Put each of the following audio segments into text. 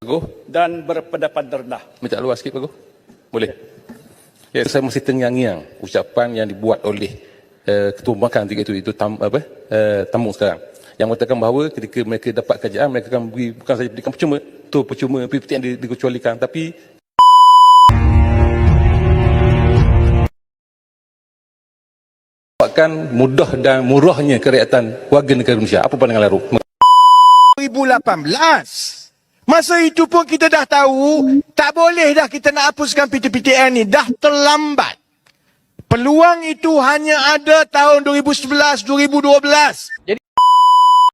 Bagus. dan berpendapat rendah. Minta luar sikit, Bagus. Boleh? Ya, saya masih terngiang-ngiang ucapan yang dibuat oleh Ketua Pembangkang itu tamu sekarang. Yang mengatakan bahawa ketika mereka dapat kerajaan, mereka akan beri, bukan saja berikan percuma, tu percuma, PPT yang dikecualikan, tapi merupakan mudah dan murahnya kerakyatan warga negara Malaysia. Apa pandangan Laruk? 2018. Masa itu pun kita dah tahu, tak boleh dah kita nak hapuskan PTPTN ni. Dah terlambat. Peluang itu hanya ada tahun 2011, 2012.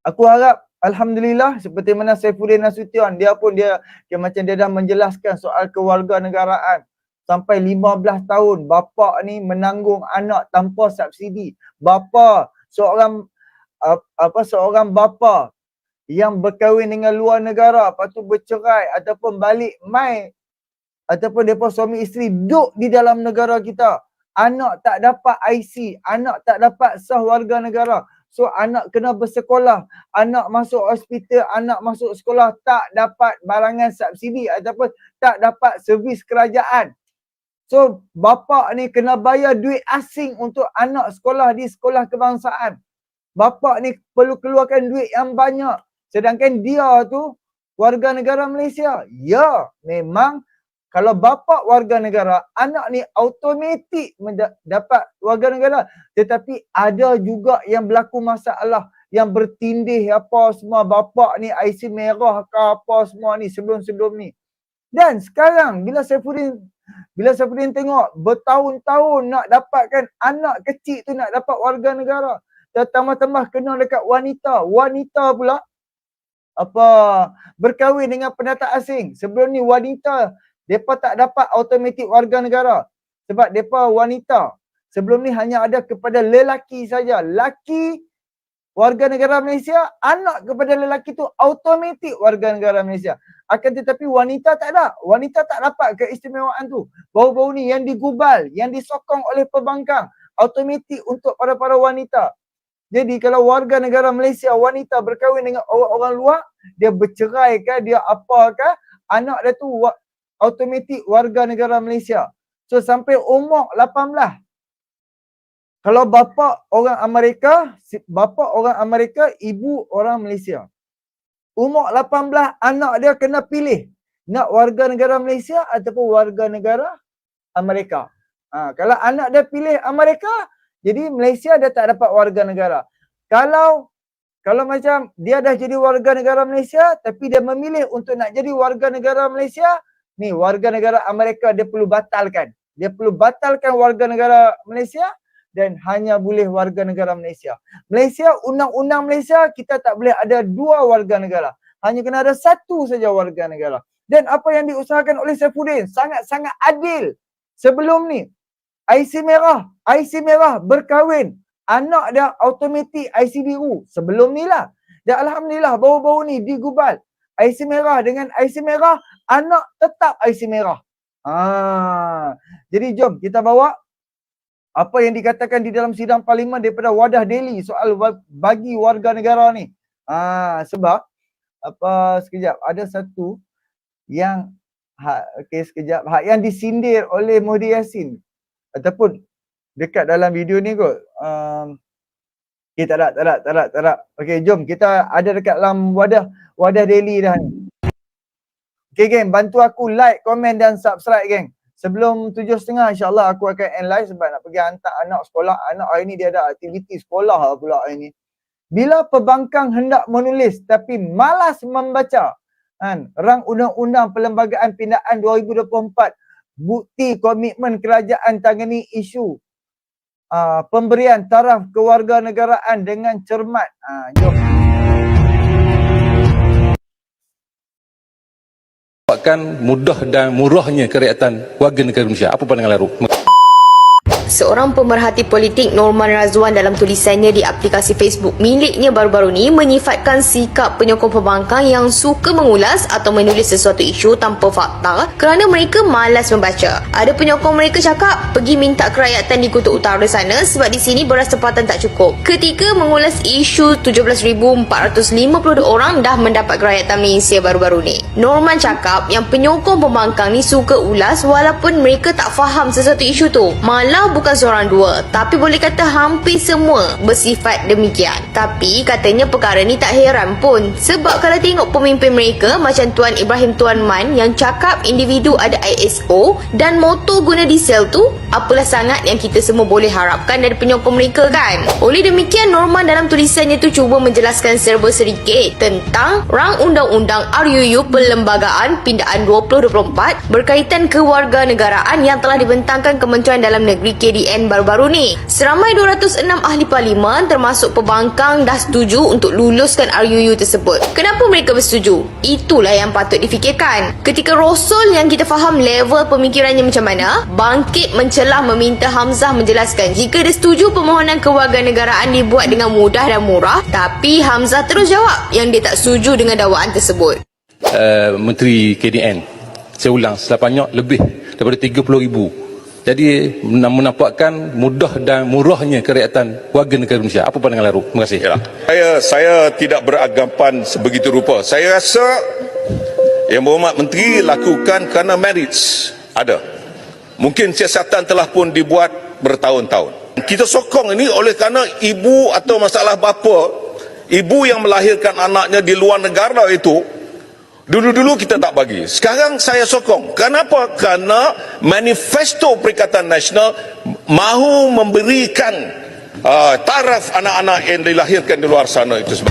Aku harap alhamdulillah seperti mana Saifuddin Nasution, dia macam dia dah menjelaskan soal kewarganegaraan. Sampai 15 tahun bapa ni menanggung anak tanpa subsidi. Bapa seorang bapa yang berkahwin dengan luar negara, lepas tu bercerai ataupun balik mai, ataupun mereka suami isteri duduk di dalam negara kita. Anak tak dapat IC, anak tak dapat sah warga negara. So anak kena bersekolah, anak masuk hospital, anak masuk sekolah tak dapat barangan subsidi ataupun tak dapat servis kerajaan. So bapa ni kena bayar duit asing untuk anak sekolah di sekolah kebangsaan. Bapa ni perlu keluarkan duit yang banyak. Sedangkan dia tu warga negara Malaysia. Ya, memang kalau bapa warga negara, anak ni automatik dapat warga negara. Tetapi ada juga yang berlaku masalah, yang bertindih apa semua. Bapa ni IC merah ke apa semua ni sebelum-sebelum ni. Dan sekarang bila Saifuddin tengok bertahun-tahun nak dapatkan anak kecil tu nak dapat warga negara. Tambah-tambah kena dekat wanita. Wanita pula berkahwin dengan pendatang asing. Sebelum ni wanita depa tak dapat automatik warga negara sebab depa wanita. Sebelum ni hanya ada kepada lelaki saja. Laki warga negara Malaysia, anak kepada lelaki tu automatik warga negara Malaysia. Akan tetapi wanita tak ada. Wanita tak dapat keistimewaan tu. Baru-baru ni yang digubal, yang disokong oleh pembangkang, automatik untuk para wanita. Jadi kalau warga negara Malaysia, wanita berkahwin dengan orang luar, dia bercerai ke, dia apa ke, anak dia tu automatik warga negara Malaysia. So sampai umur 18. Kalau bapa orang Amerika, ibu orang Malaysia. Umur 18, anak dia kena pilih nak warga negara Malaysia ataupun warga negara Amerika. Kalau anak dia pilih Amerika, jadi Malaysia dia tak dapat warga negara. Kalau macam dia dah jadi warga negara Malaysia tapi dia memilih untuk nak jadi warga negara Malaysia, ni warga negara Amerika dia perlu batalkan. Dia perlu batalkan warga negara Malaysia dan hanya boleh warga negara Malaysia. Malaysia, undang-undang Malaysia, kita tak boleh ada dua warga negara. Hanya kena ada satu saja warga negara. Dan apa yang diusahakan oleh Saifuddin sangat-sangat adil. Sebelum ni IC merah berkahwin, anak dia automatik IC biru. Sebelum ni lah. Dan alhamdulillah baru-baru ni digubal. IC merah dengan IC merah, anak tetap IC merah. Jadi jom kita bawa apa yang dikatakan di dalam sidang parlimen daripada Wadah Daily soal bagi warga negara ni. Sebab sekejap, ada satu yang sekejap, yang disindir oleh Muhyiddin Yassin ataupun dekat dalam video ni kot. Okay, tak ada. Okay, jom kita ada dekat dalam Wadah Daily dah ni. Okay geng, bantu aku like, komen dan subscribe geng. Sebelum 7.30 insyaAllah aku akan end live sebab nak pergi hantar anak sekolah. Anak hari ni dia ada aktiviti sekolah pula hari ni. Bila pembangkang hendak menulis tapi malas membaca Rang Undang-Undang Perlembagaan Pindaan 2024, bukti komitmen kerajaan tangani isu pemberian taraf kewarganegaraan dengan cermat. Jom. Merupakan mudah dan murahnya kerakyatan warga negara Malaysia. Apa pandangan Laruk? Seorang pemerhati politik Norman Razwan dalam tulisannya di aplikasi Facebook miliknya baru-baru ni menyifatkan sikap penyokong pembangkang yang suka mengulas atau menulis sesuatu isu tanpa fakta kerana mereka malas membaca. Ada penyokong mereka cakap pergi minta kerakyatan di Kutub Utara sana sebab di sini beras tempatan tak cukup. Ketika mengulas isu 17,452 orang dah mendapat kerakyatan Malaysia baru-baru ni. Norman cakap yang penyokong pembangkang ni suka ulas walaupun mereka tak faham sesuatu isu tu. Malah bukan seorang dua, tapi boleh kata hampir semua bersifat demikian. Tapi katanya perkara ni tak heran pun, sebab kalau tengok pemimpin mereka macam Tuan Ibrahim Tuan Man yang cakap individu ada ISO dan motor guna diesel tu, apalah sangat yang kita semua boleh harapkan dari penyokong mereka kan. Oleh demikian, Norman dalam tulisannya tu cuba menjelaskan serba sedikit tentang rang undang-undang RUU Perlembagaan Pindaan 2024 berkaitan kewarganegaraan yang telah dibentangkan Kementerian Dalam Negeri KDN baru-baru ni. Seramai 206 ahli parlimen termasuk pembangkang dah setuju untuk luluskan RUU tersebut. Kenapa mereka bersetuju? Itulah yang patut difikirkan. Ketika Rosul yang kita faham level pemikirannya macam mana, bangkit mencelah meminta Hamzah menjelaskan jika dia setuju permohonan kewarganegaraan dibuat dengan mudah dan murah, tapi Hamzah terus jawab yang dia tak setuju dengan dakwaan tersebut. Menteri KDN, saya ulang, sebanyak lebih daripada 30,000. Jadi menampakkan mudah dan murahnya kerakyatan warga negara Indonesia. Apa pandangan Laru? Terima kasih. Ya, saya tidak beranggapan sebegitu rupa. Saya rasa Yang Berhormat Menteri lakukan kerana merits ada. Mungkin siasatan telah pun dibuat bertahun-tahun. Kita sokong ini oleh kerana ibu atau masalah bapa, ibu yang melahirkan anaknya di luar negara itu, dulu-dulu kita tak bagi. Sekarang saya sokong. Kenapa? Kerana manifesto Perikatan Nasional mahu memberikan taraf anak-anak yang dilahirkan di luar sana itu.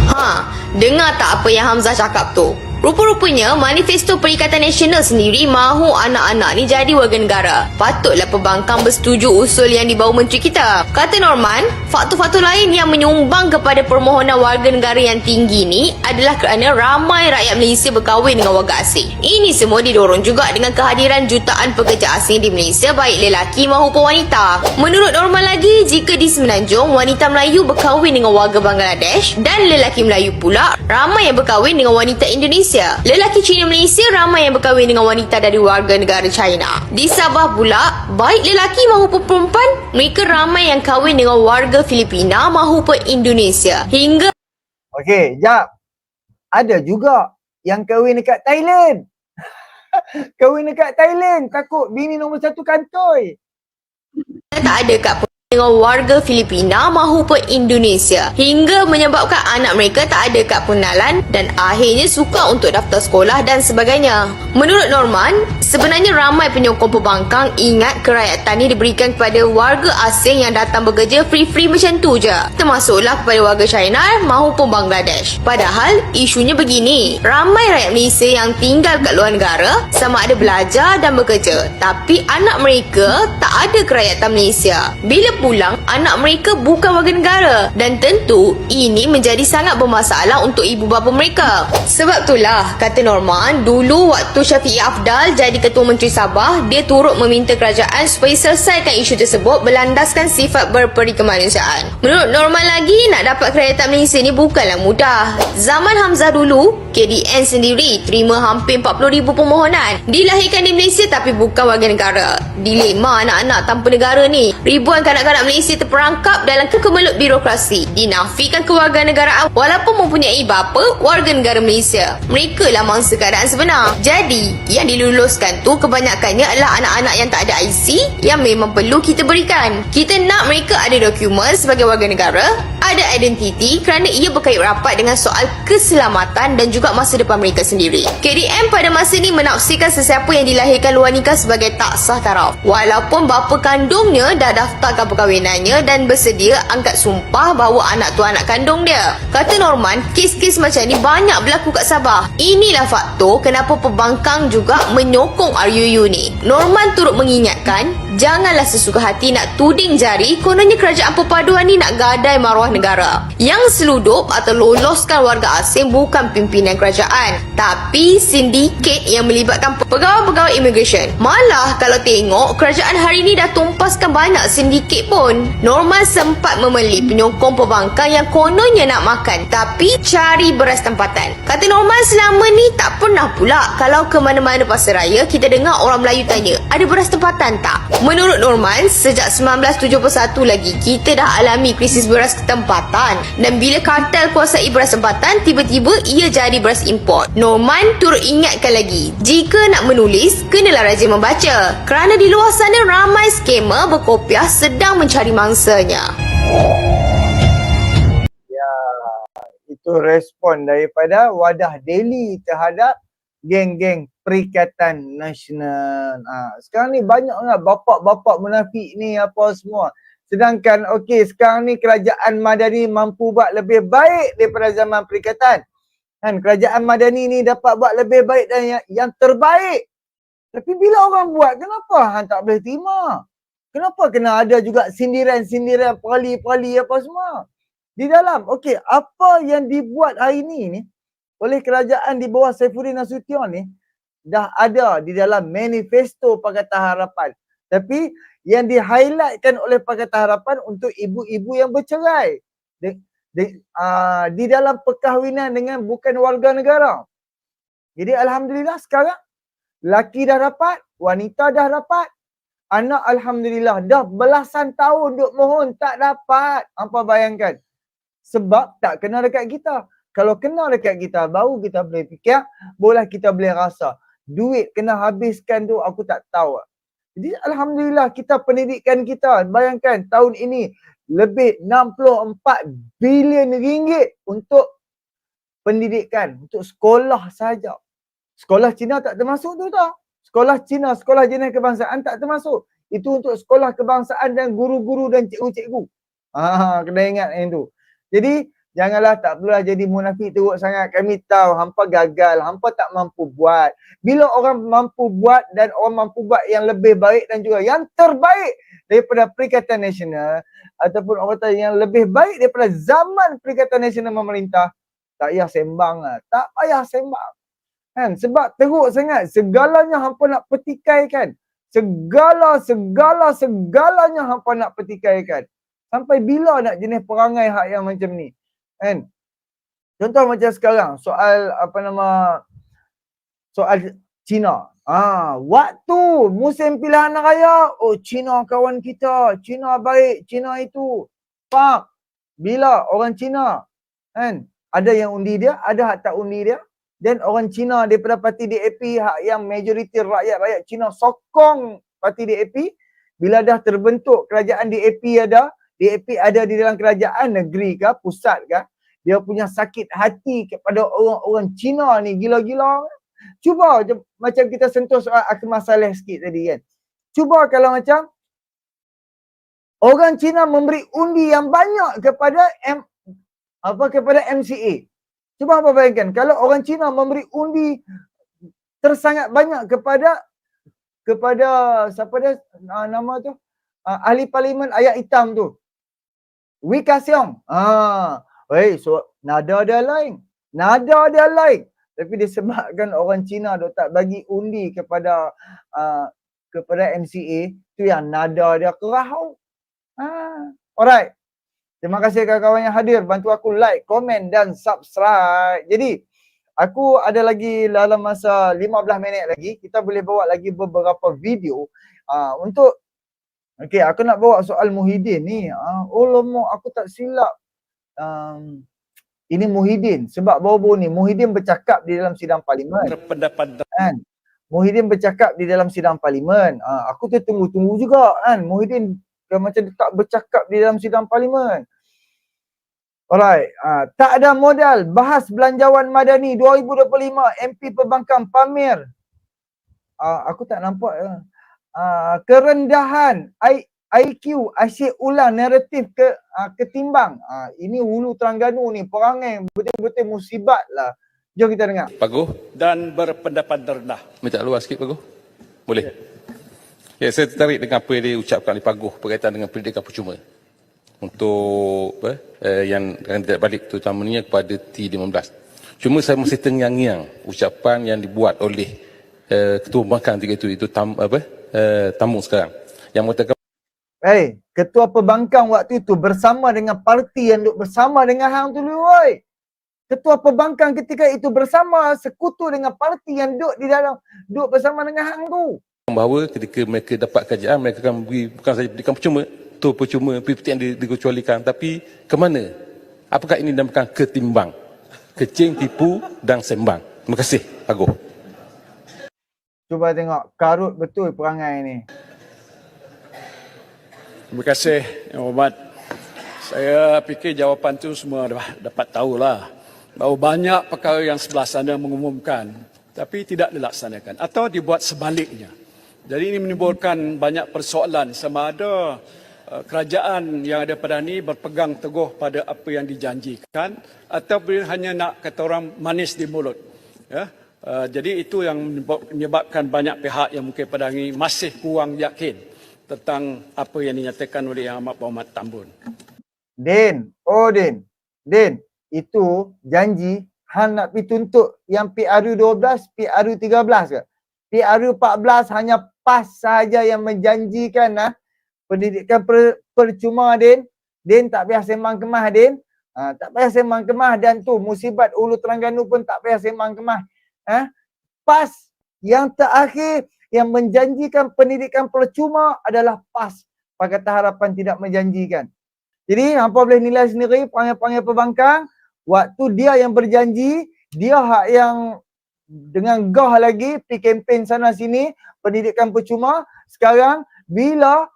Dengar tak apa yang Hamzah cakap tu? Rupa-rupanya manifesto Perikatan Nasional sendiri mahu anak-anak ni jadi warga negara. Patutlah pembangkang bersetuju usul yang dibawa menteri kita. Kata Norman, faktor-faktor lain yang menyumbang kepada permohonan warga negara yang tinggi ni adalah kerana ramai rakyat Malaysia berkahwin dengan warga asing. Ini semua didorong juga dengan kehadiran jutaan pekerja asing di Malaysia, baik lelaki maupun wanita. Menurut Norman lagi, jika di Semenanjung wanita Melayu berkahwin dengan warga Bangladesh dan lelaki Melayu pula ramai yang berkahwin dengan wanita Indonesia. Lelaki Cina Malaysia ramai yang berkahwin dengan wanita dari warga negara China. Di Sabah pula, baik lelaki maupun perempuan, mereka ramai yang kahwin dengan warga Filipina maupun Indonesia. Hingga Okey, jap. Ada juga yang kahwin dekat Thailand. Kahwin dekat Thailand, takut bini nombor 1 kantoi. tak ada kat dengan warga Filipina maupun Indonesia, hingga menyebabkan anak mereka tak ada kad pengenalan dan akhirnya sukar untuk daftar sekolah dan sebagainya. Menurut Norman, sebenarnya ramai penyokong pembangkang ingat kerakyatan ini diberikan kepada warga asing yang datang bekerja free-free macam tu je, termasuklah kepada warga China maupun Bangladesh. Padahal isunya begini, ramai rakyat Malaysia yang tinggal kat luar negara sama ada belajar dan bekerja, tapi anak mereka tak ada kerakyatan Malaysia. Bila pulang, anak mereka bukan warga negara dan tentu ini menjadi sangat bermasalah untuk ibu bapa mereka. Sebab itulah, kata Norman, dulu waktu Syafiee Afdal jadi Ketua Menteri Sabah, dia turut meminta kerajaan supaya selesaikan isu tersebut berlandaskan sifat berperikemanusiaan. Menurut Norman lagi, nak dapat kerakyatan Malaysia ni bukanlah mudah. Zaman Hamzah dulu, KDN sendiri terima hampir 40,000 permohonan. Dilahirkan di Malaysia tapi bukan warga negara. Dilema anak-anak tanpa negara ni. Ribuan kanak-kanak Malaysia terperangkap dalam kemelut birokrasi. Dinafikan kewarganegaraan walaupun mempunyai bapa warga negara Malaysia. Mereka lah mangsa keadaan sebenar. Jadi, yang diluluskan tu kebanyakannya adalah anak-anak yang tak ada IC yang memang perlu kita berikan. Kita nak mereka ada dokumen sebagai warga negara, ada identiti kerana ia berkait rapat dengan soal keselamatan dan juga masa depan mereka sendiri. KDN pada masa ni menafsirkan sesiapa yang dilahirkan luar nikah sebagai tak sah taraf, walaupun bapa kandungnya dah daftarkan perkahwinannya dan bersedia angkat sumpah bahawa anak tu anak kandung dia. Kata Norman, kes-kes macam ni banyak berlaku kat Sabah. Inilah faktor kenapa pembangkang juga menyokong RUU ni. Norman turut mengingatkan, janganlah sesuka hati nak tuding jari kononnya kerajaan perpaduan ni nak gadai maruah negara. Yang seludup atau loloskan warga asing bukan pimpinan kerajaan, tapi sindiket yang melibatkan pegawai-pegawai immigration. Malah kalau tengok, kerajaan hari ni dah tumpaskan banyak sindiket pun. Norman sempat memeli penyokong pembangkang yang kononnya nak makan, tapi cari beras tempatan. Kata Norman, selama ni tak pernah pula kalau ke mana-mana pasar raya kita dengar orang Melayu tanya, ada beras tempatan tak? Menurut Norman, sejak 1971 lagi kita dah alami krisis beras tempatan, dan bila kartel kuasai beras tempatan, tiba-tiba ia jadi beras import. Norman turut ingatkan lagi, jika nak menulis, kenalah rajin membaca, kerana di luar sana ramai skamer berkopiah sedang mencari mangsanya. Ya, itu respon daripada Wadah Daily terhadap geng-geng Perikatan Nasional. Sekarang ni banyaklah bapak-bapak munafik ni apa semua. Sedangkan okey, sekarang ni kerajaan Madani mampu buat lebih baik daripada zaman Perikatan. Kan kerajaan Madani ni dapat buat lebih baik dan yang terbaik. Tapi bila orang buat, kenapa hang tak boleh terima? Kenapa kena ada juga sindiran-sindiran pali-pali apa semua? Di dalam, okey, apa yang dibuat hari ni oleh kerajaan di bawah Saifuddin Nasution ni dah ada di dalam manifesto Pakatan Harapan. Tapi yang di-highlightkan oleh Pakatan Harapan untuk ibu-ibu yang bercerai di dalam perkahwinan dengan bukan warga negara. Jadi alhamdulillah sekarang laki dah dapat, wanita dah dapat, anak alhamdulillah dah belasan tahun duk mohon tak dapat. Apa bayangkan? Sebab tak kena dekat kita. Kalau kena dekat kita, baru kita boleh fikir, boleh kita boleh rasa. Duit kena habiskan tu aku tak tahu. Jadi alhamdulillah kita pendidikan kita, bayangkan tahun ini lebih 64 bilion ringgit untuk pendidikan, untuk sekolah saja. Sekolah Cina tak termasuk tu tau. Sekolah Cina, sekolah jenis kebangsaan tak termasuk. Itu untuk sekolah kebangsaan dan guru-guru dan cikgu-cikgu. Kena ingat yang tu. Jadi janganlah, tak perlulah jadi munafik teruk sangat. Kami tahu hampa gagal, hampa tak mampu buat. Bila orang mampu buat dan orang mampu buat yang lebih baik dan juga yang terbaik daripada Perikatan Nasional, ataupun orang kata yang lebih baik daripada zaman Perikatan Nasional memerintah, tak payah sembang lah. Tak payah sembang. Kan? Sebab teruk sangat. Segalanya hampa nak petikaikan. Segalanya hampa nak petikaikan. Sampai bila nak jenis perangai hak yang macam ni? Kan? Contoh macam sekarang, soal soal Cina. Waktu musim pilihan raya, oh Cina kawan kita, Cina baik, Cina itu. Pak, bila orang Cina, kan? Ada yang undi dia, ada hak tak undi dia. Dan orang Cina daripada parti DAP, hak yang majoriti rakyat Cina sokong parti DAP. Bila dah terbentuk kerajaan DAP ada di dalam kerajaan negeri ke, pusat ke, dia punya sakit hati kepada orang-orang Cina ni gila-gila. Cuba macam kita sentuh soal Akmal Saleh sikit tadi kan. Cuba kalau macam orang Cina memberi undi yang banyak kepada MCA. Cuba apa bayangkan kalau orang Cina memberi undi tersangat banyak kepada siapa dia nama tu? Ahli parlimen ayat hitam tu. Wee Ka Siong. So nada dia lain. Tapi disebabkan orang Cina dok tak bagi undi kepada MCA, tu yang nada dia kerahau. Alright. Terima kasih kawan-kawan yang hadir. Bantu aku like, komen dan subscribe. Jadi, aku ada lagi dalam masa 15 minit lagi. Kita boleh bawa lagi beberapa video untuk okey, aku nak bawa soal Muhyiddin ni. Lama aku tak silap. Ini Muhyiddin. Sebab baru-baru ni Muhyiddin bercakap di dalam sidang parlimen. Berpendapat Kan? Muhyiddin bercakap di dalam sidang parlimen. Aku tu tunggu-tunggu juga kan. Muhyiddin macam tak bercakap di dalam sidang parlimen. Alright. Tak ada modal. Bahas belanjawan Madani 2025. MP Pembangkang pamer. Aku tak nampak. Kerendahan IQ, asyik ulang naratif ketimbang. Ini Hulu Terengganu ni, perangai betul-betul musibat lah. Jom kita dengar. Paguh, dan berpendapat rendah. minta luar sikit Paguh. Boleh? Ya, saya tertarik dengan apa yang diucapkan oleh Paguh berkaitan dengan pendidikan percuma. Untuk yang akan tidak balik terutamanya kepada T15. Cuma saya masih terngiang-ngiang ucapan yang dibuat oleh Ketua Pembangkang ketika itu tamu sekarang. Yang mengatakan Ketua Pembangkang waktu itu bersama dengan parti yang duduk bersama dengan hang tu dulu, oi. Ketua Pembangkang ketika itu bersama sekutu dengan parti yang duduk bersama dengan hang tu. bahawa ketika mereka dapat kerajaan, mereka akan beri bukan saja pendidikan percuma, tu percuma, PPTN dikecualikan, tapi ke mana? Apakah ini dinamakan ketimbang? Kecing, tipu dan sembang. Terima kasih, Paguh. Cuba tengok, karut betul perangai ni. Terima kasih, Yang Hormat. Saya fikir jawapan tu semua dapat tahulah. Bahawa banyak perkara yang sebelah sana mengumumkan, tapi tidak dilaksanakan. Atau dibuat sebaliknya. Jadi ini menimbulkan banyak persoalan sama ada kerajaan yang ada pada ini berpegang teguh pada apa yang dijanjikan atau hanya nak kata orang manis di mulut. Ya? Jadi itu yang menyebabkan banyak pihak yang mungkin pada ini masih kurang yakin tentang apa yang dinyatakan oleh Yang Amat Berhormat Tambun. Din, itu janji hang nak pergi tuntut yang PRU 12, PRU 13 ke? PRU 14 hanya PAS sahaja yang menjanjikan pendidikan percuma, Din. Din tak payah sembang kemah, Din. Tak payah sembang kemah, dan tu musibat Hulu Terengganu pun tak payah sembang kemah. PAS yang terakhir yang menjanjikan pendidikan percuma adalah PAS. Pakatan Harapan tidak menjanjikan. Jadi hampa boleh nilai sendiri panggil-panggil pembangkang, waktu dia yang berjanji, dia hak yang dengan gah lagi pergi kempen sana sini pendidikan percuma. Sekarang bila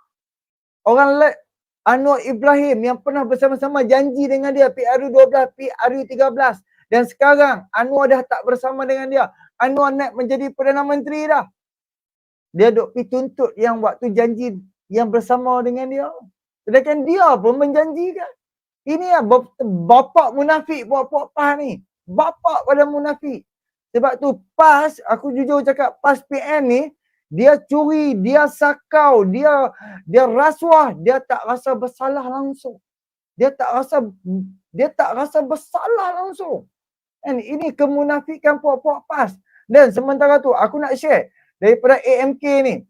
orang Anwar Ibrahim yang pernah bersama-sama janji dengan dia PRU 12, PRU 13, dan sekarang Anwar dah tak bersama dengan dia, Anwar naik menjadi Perdana Menteri dah, dia duk pergi tuntut yang waktu janji yang bersama dengan dia. Sedangkan dia pun menjanjikan. Ini bapak munafik buat PAS ni. Bapak pada munafik. Sebab tu PAS, aku jujur cakap, PAS PN ni, dia curi, dia sakau, dia rasuah, dia tak rasa bersalah langsung. Dia tak rasa bersalah langsung. And ini kemunafikan puak-puak PAS. Dan sementara tu aku nak share daripada AMK ni.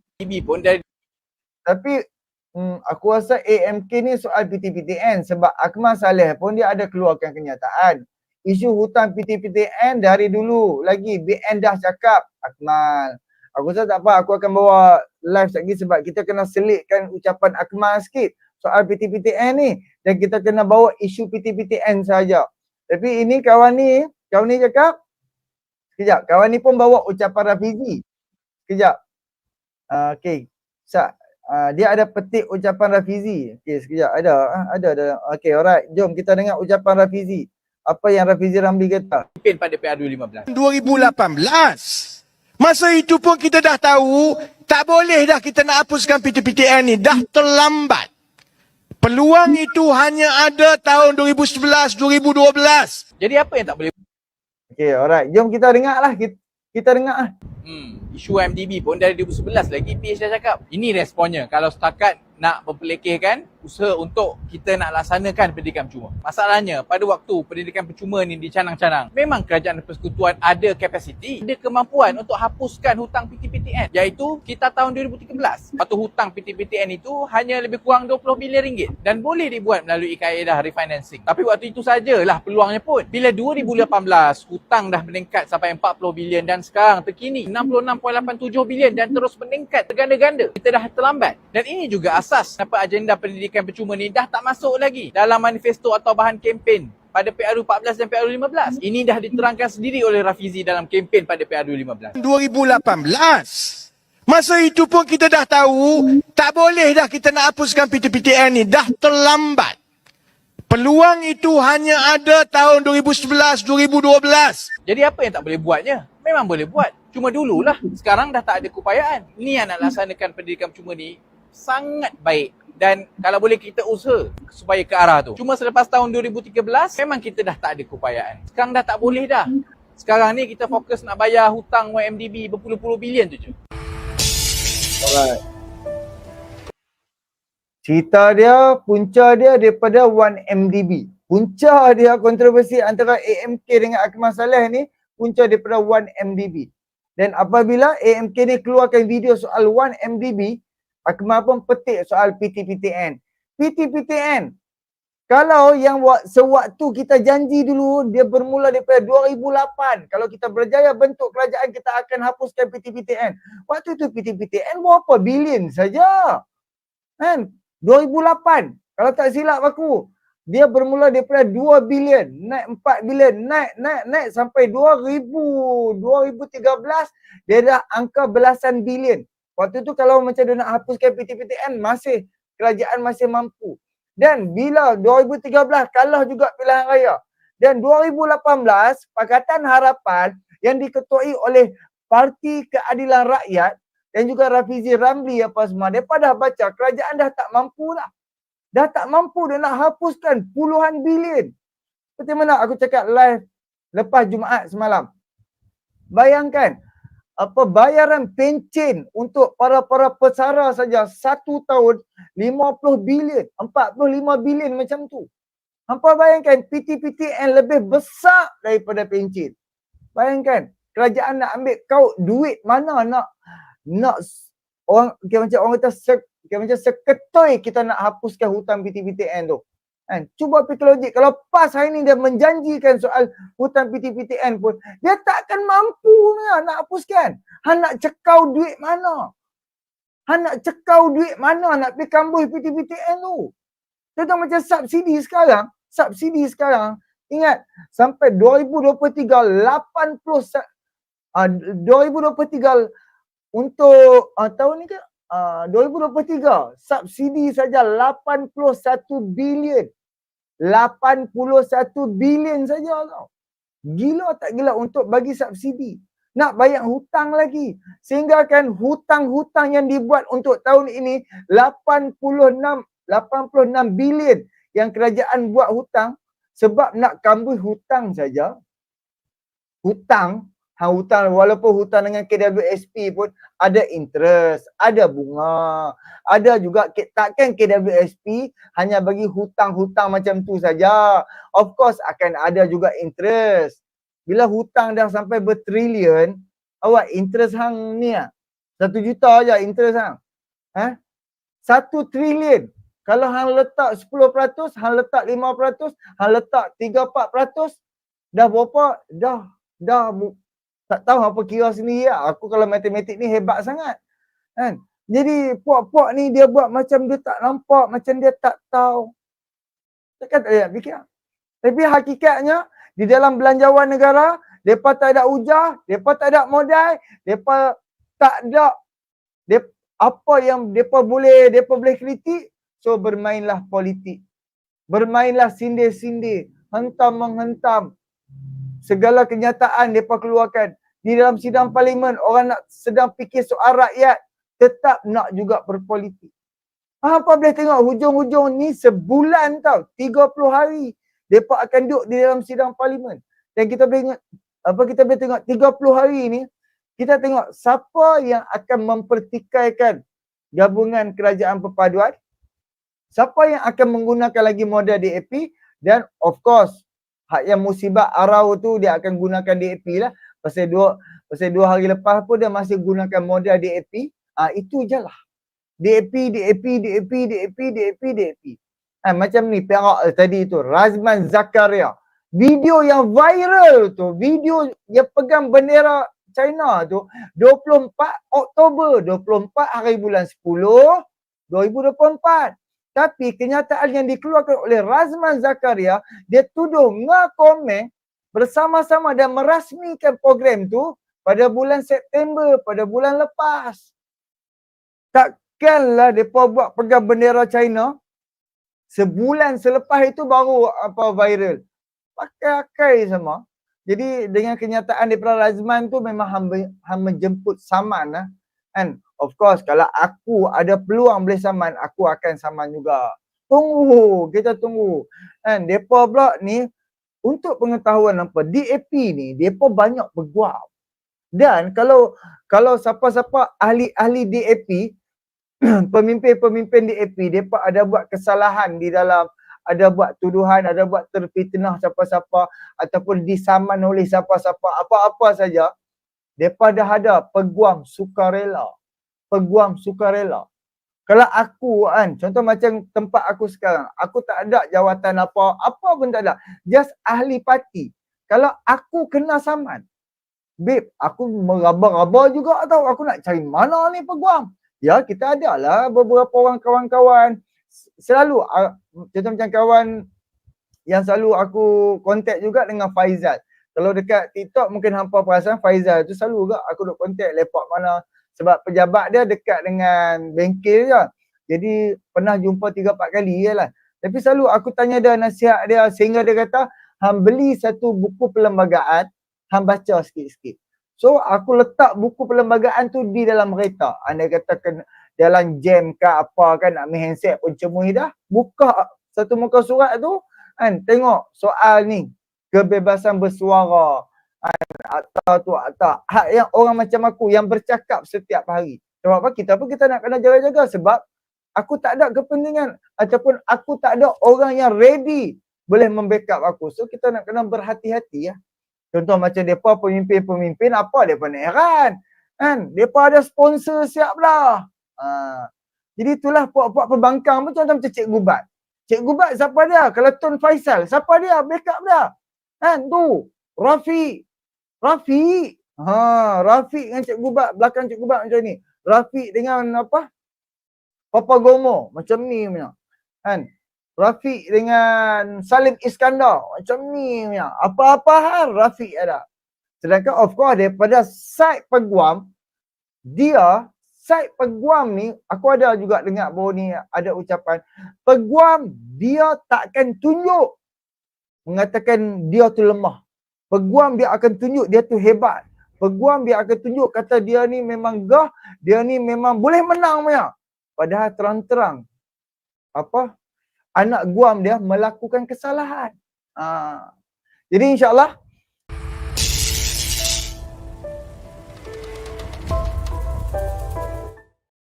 Tapi aku rasa AMK ni soal PTPTN sebab Akmal Saleh pun dia ada keluarkan kenyataan. Isu hutang PTPTN dari dulu lagi BN dah cakap, Akmal. Aku rasa tak apa, aku akan bawa live lagi sebab kita kena selitkan ucapan Akmal sikit soal PTPTN ni dan kita kena bawa isu PTPTN saja. Tapi ini kawan ni cakap, sekejap, kawan ni pun bawa ucapan Rafizi. Sekejap. Okey. Dia ada petik ucapan Rafizi. Okey, sekejap. Ada. Okey, alright. Jom kita dengar ucapan Rafizi. Apa yang Rafizi Ramli kata. Kempen pada PRU 15. 2018. Masa itu pun kita dah tahu, tak boleh dah kita nak hapuskan PTPTN ni. Dah terlambat. Peluang itu hanya ada tahun 2011, 2012. Jadi apa yang tak boleh? Okey, alright. Jom kita dengar lah. Kita dengar lah. Isu MDB pun dari 2011 lagi PH dah cakap. Ini responnya kalau setakat nak memperlekehkan usaha untuk kita nak laksanakan pendidikan percuma. Masalahnya pada waktu pendidikan percuma ni dicanang-canang, memang kerajaan persekutuan ada kapasiti, ada kemampuan untuk hapuskan hutang PTPTN, iaitu kita tahun 2013. Waktu hutang PTPTN itu hanya lebih kurang 20 bilion ringgit dan boleh dibuat melalui kaedah refinancing. Tapi waktu itu sajalah peluangnya pun. Bila 2018 hutang dah meningkat sampai 40 bilion dan sekarang terkini 66.87 bilion dan terus meningkat terganda-ganda. Kita dah terlambat. Dan ini juga asas kenapa agenda pendidikan percuma ni dah tak masuk lagi dalam manifesto atau bahan kempen pada PRU 14 dan PRU 15. Ini dah diterangkan sendiri oleh Rafizi dalam kempen pada PRU 15. 2018. Masa itu pun kita dah tahu, tak boleh dah kita nak hapuskan PTPTN ni. Dah terlambat. Peluang itu hanya ada tahun 2011, 2012. Jadi apa yang tak boleh buatnya? Memang boleh buat. Cuma dululah. Sekarang dah tak ada keupayaan. Ni yang nak laksanakan pendidikan percuma ni sangat baik dan kalau boleh kita usaha supaya ke arah tu. Cuma selepas tahun 2013 memang kita dah tak ada keupayaan. Sekarang dah tak boleh dah. Sekarang ni kita fokus nak bayar hutang YMDB berpuluh-puluh bilion tu je. Alright. Cerita dia, punca dia daripada 1MDB. Punca dia kontroversi antara AMK dengan Akmal Saleh ni, punca daripada 1MDB. Dan apabila AMK ni keluarkan video soal 1MDB, Akmal pun petik soal PTPTN. PTPTN, kalau yang sewaktu kita janji dulu, dia bermula daripada 2008. Kalau kita berjaya bentuk kerajaan, kita akan hapuskan PTPTN. Waktu itu PTPTN berapa bilion saja. Kan? 2008. Kalau tak silap aku, dia bermula daripada 2 bilion, naik 4 bilion, naik sampai 2013, dia dah angka belasan bilion. Waktu tu kalau macam dia nak hapuskan PTPTN, masih kerajaan masih mampu. Dan bila 2013 kalah juga pilihan raya. Dan 2018 Pakatan Harapan yang diketuai oleh Parti Keadilan Rakyat dan juga Rafizi Ramli apa semua, mereka dah baca kerajaan dah tak mampu lah. Dah tak mampu dia nak hapuskan puluhan bilion. Seperti mana aku cakap live lepas Jumaat semalam. Bayangkan, apa bayaran pencen untuk para pesara saja satu tahun 50 bilion, 45 bilion macam tu. Hampa bayangkan PTPTN lebih besar daripada pencen. Bayangkan kerajaan nak ambil kau duit mana nak orang macam orang kata macam seketoi kita nak hapuskan hutang PTPTN tu. Kan? Cuba fikir logik. Kalau PAS hari ni dia menjanjikan soal hutang PTPTN pun, dia takkan mampu nak hapuskan. Han nak cekau duit mana? Nak pergi kambuh PTPTN tu? Contoh macam subsidi sekarang, ingat sampai 2023 untuk tahun ni ke 2023 subsidi saja 81 bilion. 81 bilion saja tau. Gila tak gila untuk bagi subsidi. Nak bayar hutang lagi. Sehingga kan hutang-hutang yang dibuat untuk tahun ini 86 bilion yang kerajaan buat hutang sebab nak kambuh hutang saja. Hutang walaupun hutang dengan KWSP pun ada interest, ada bunga, ada juga takkan KWSP hanya bagi hutang-hutang macam tu saja. Of course akan ada juga interest. Bila hutang dah sampai bertrilion, awak interest hang ni 1 juta aja interest hang. 1 trilion. Kalau hang letak 10%, hang letak 5%, hang letak 3-4%, dah berapa? Dah tak tahu apa kira sendiri lah. Aku kalau matematik ni hebat sangat. Kan? Jadi puak-puak ni dia buat macam dia tak nampak, macam dia tak tahu. Takkan tak ada nak fikir. Tapi hakikatnya di dalam belanjawan negara, mereka tak ada ujah, mereka tak ada modal, mereka tak ada apa yang mereka boleh kritik. So bermainlah politik. Bermainlah sindir-sindir, hentam-menghentam. Segala kenyataan mereka keluarkan. Di dalam sidang parlimen, orang nak sedang fikir soal rakyat, tetap nak juga berpolitik. Apa boleh tengok hujung-hujung ni sebulan tau, 30 hari. Mereka akan duduk di dalam sidang parlimen. Dan kita boleh tengok 30 hari ni, kita tengok siapa yang akan mempertikaikan gabungan kerajaan perpaduan, siapa yang akan menggunakan lagi modal DAP, dan of course, hak yang musibah arau tu dia akan gunakan DAP lah. Pasal dua hari lepas pun dia masih gunakan modal DAP. Itu je lah. DAP. Macam ni perak tadi tu. Razman Zakaria. Video yang viral tu. Video yang pegang bendera China tu. 24 Oktober. 24 hari bulan 10. 2024. Tapi kenyataan yang dikeluarkan oleh Razman Zakaria, dia tuduh ngakomen bersama-sama dan merasmikan program tu pada bulan September, pada bulan lepas. Takkanlah mereka buat pegang bendera China, sebulan selepas itu baru viral. Pakai sama. Jadi dengan kenyataan daripada Razman tu memang hang menjemput saman lah. Kan? Of course, kalau aku ada peluang boleh saman, aku akan saman juga. Tunggu, kita tunggu. Kan, mereka pula ni, untuk pengetahuan apa, DAP ni, mereka banyak peguam. Dan kalau siapa-siapa ahli-ahli DAP, pemimpin-pemimpin DAP, mereka ada buat kesalahan di dalam, ada buat tuduhan, ada buat terfitnah siapa-siapa, ataupun disaman oleh siapa-siapa, apa-apa saja, mereka dah ada peguam sukarela. Peguam sukarela. Kalau aku kan, contoh macam tempat aku sekarang, aku tak ada jawatan apa pun tak ada. Just ahli parti. Kalau aku kena saman, babe, aku meraba-raba juga tau, aku nak cari mana ni peguam. Ya, kita ada lah beberapa orang kawan-kawan. Selalu, contoh macam kawan yang selalu aku kontak juga dengan Faizal. Kalau dekat TikTok mungkin hampa perasan Faizal tu selalu juga aku duk kontak lepak mana. Sebab pejabat dia dekat dengan bengkel je. Jadi pernah jumpa 3-4 kali je lah. Tapi selalu aku tanya dia nasihat dia sehingga dia kata, hang beli satu buku perlembagaan, hang baca sikit-sikit. So aku letak buku perlembagaan tu di dalam kereta. Anda kata dalam jam ke apa kan, nak main handset pun cemui dah. Buka satu muka surat tu, kan, tengok soal ni, kebebasan bersuara. Atau hak yang orang macam aku yang bercakap setiap hari. Sebab apa? Kita nak kena jaga-jaga sebab aku tak ada kepentingan ataupun aku tak ada orang yang ready boleh membackup aku. So kita nak kena berhati-hati ya. Contoh macam depa pemimpin-pemimpin apa depa nak heran. Kan? Depa ada sponsor siap dah. Jadi itulah puak-puak pembangkang pun contoh macam Cikgu Bat. Cikgu Bat siapa dia? Kalau Tun Faisal, siapa dia? Backup dia. Kan? Tu. Rafiq. Rafiq dengan Cikgu Bat, belakang Cikgu Bat macam ni. Rafiq dengan apa? Papa Gomo, macam ni punya. Kan? Rafiq dengan Salim Iskandar, macam ni punya. Apa-apa hal Rafiq ada. Sedangkan of course daripada side peguam, side peguam ni, aku ada juga dengar baru ni ada ucapan, peguam dia takkan tunjuk mengatakan dia tu lemah. Peguam dia akan tunjuk dia tu hebat. Peguam dia akan tunjuk kata dia ni memang gah, dia ni memang boleh menang punya. Padahal terang-terang anak guam dia melakukan kesalahan. Jadi insya-Allah